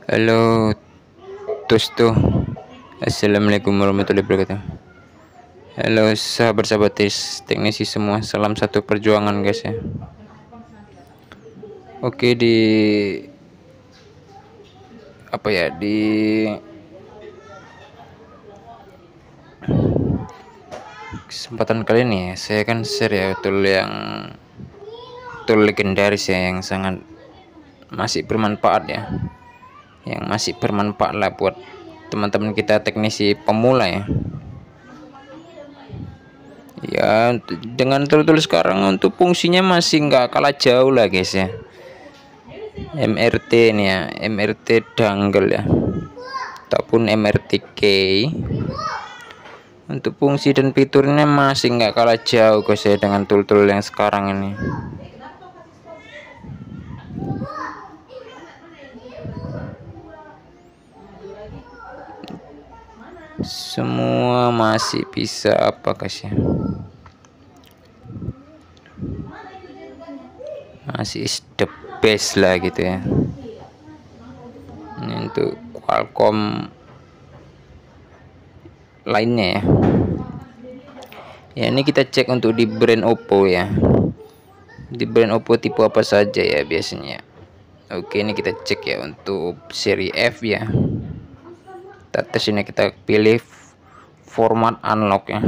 Halo, Tustu. Assalamualaikum warahmatullahi wabarakatuh. Halo sahabat-sahabat teknisi semua, salam satu perjuangan guys ya. Oke, di kesempatan kali ini ya, saya akan share ya tool legendaris ya, yang sangat masih bermanfaat ya, yang masih bermanfaat lah buat teman-teman kita teknisi pemula ya. Ya, dengan tool sekarang untuk fungsinya masih nggak kalah jauh lah guys ya. MRT ini ya, MRT dongle ya, ataupun MRT key. Untuk fungsi dan fiturnya masih nggak kalah jauh guys ya dengan tool-tool yang sekarang ini. Semua masih bisa apa guys ya, masih the best lah gitu ya. Ini untuk Qualcomm lainnya ya. Ya, ini kita cek untuk di brand Oppo ya. Di brand Oppo tipe apa saja ya biasanya. Oke, ini kita cek ya untuk seri F ya. Kita tes ini, kita pilih format unlock ya.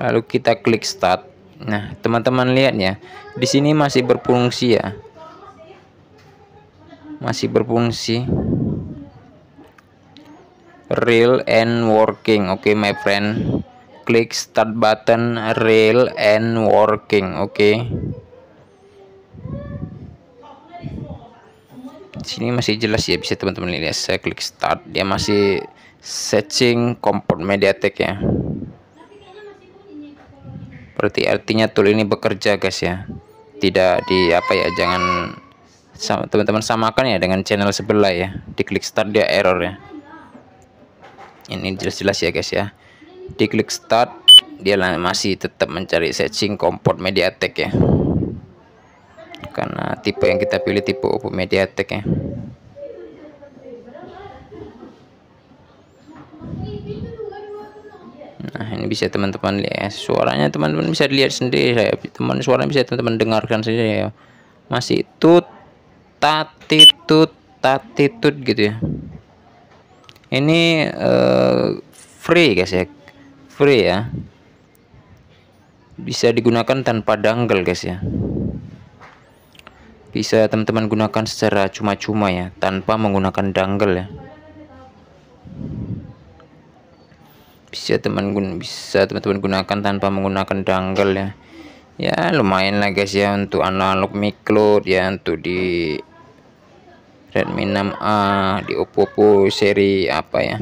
Lalu kita klik start. Nah, teman-teman lihat ya, di sini masih berfungsi ya. Masih berfungsi. Real and working. Oke, my friend. Klik start button, real and working. Oke. Sini masih jelas ya, bisa teman-teman lihat. Saya klik start, dia masih setting kompon MediaTek ya. Berarti artinya tool ini bekerja guys ya. Tidak jangan teman-teman samakan ya dengan channel sebelah ya. Diklik start dia error ya. Ini jelas-jelas ya guys ya. Diklik start dia masih tetap mencari setting kompon MediaTek ya. Karena tipe yang kita pilih tipe Oppo MediaTek ya. Nah, ini bisa teman-teman lihat suaranya, teman-teman bisa lihat sendiri. Suara bisa teman-teman dengarkan saja ya. Masih tatitut gitu ya. Ini free guys ya, free ya. Bisa digunakan tanpa dongle guys ya. Bisa teman-teman gunakan secara cuma-cuma ya, tanpa menggunakan dongle ya. Bisa teman-teman gunakan tanpa menggunakan dongle ya. Ya lumayan lah guys ya untuk analog micro ya, untuk di Redmi 6A, di Oppo seri apa ya.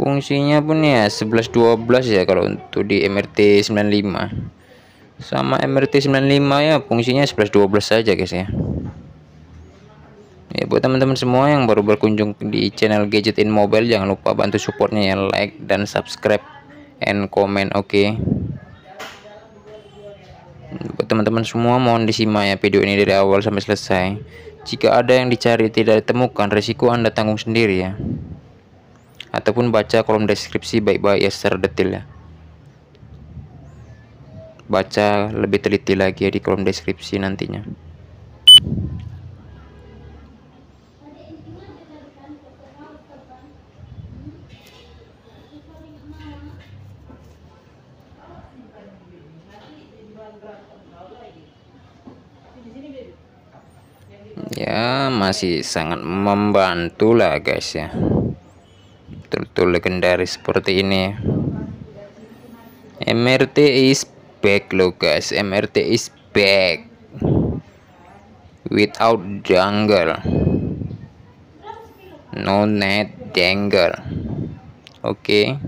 Fungsinya pun ya 11-12 ya kalau untuk di MRT 95. Sama MRT 95 ya fungsinya 11-12 saja guys ya. Ya, buat teman-teman semua yang baru berkunjung di channel Gadget in Mobile, jangan lupa bantu supportnya ya, like dan subscribe and comment. Oke. Buat teman-teman semua mohon disimak ya video ini dari awal sampai selesai. Jika ada yang dicari tidak ditemukan, resiko Anda tanggung sendiri ya. Ataupun baca kolom deskripsi baik-baik ya secara detail ya. Baca lebih teliti lagi ya di kolom deskripsi nantinya. Ya masih sangat membantu lah guys ya. Tool legendaris seperti ini. MRT is back loh guys. MRT is back without dongle, no net dongle. Oke.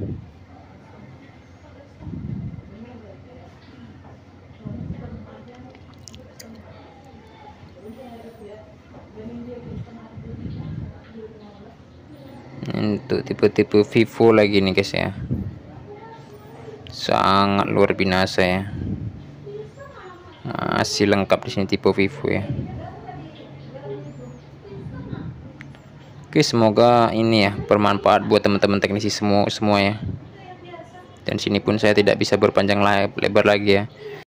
Untuk tipe-tipe Vivo lagi nih guys ya, sangat luar biasa ya. masih lengkap di sini tipe Vivo ya. Oke, semoga ini ya bermanfaat buat teman-teman teknisi semua ya. Dan sini pun saya tidak bisa berpanjang lebar lagi ya.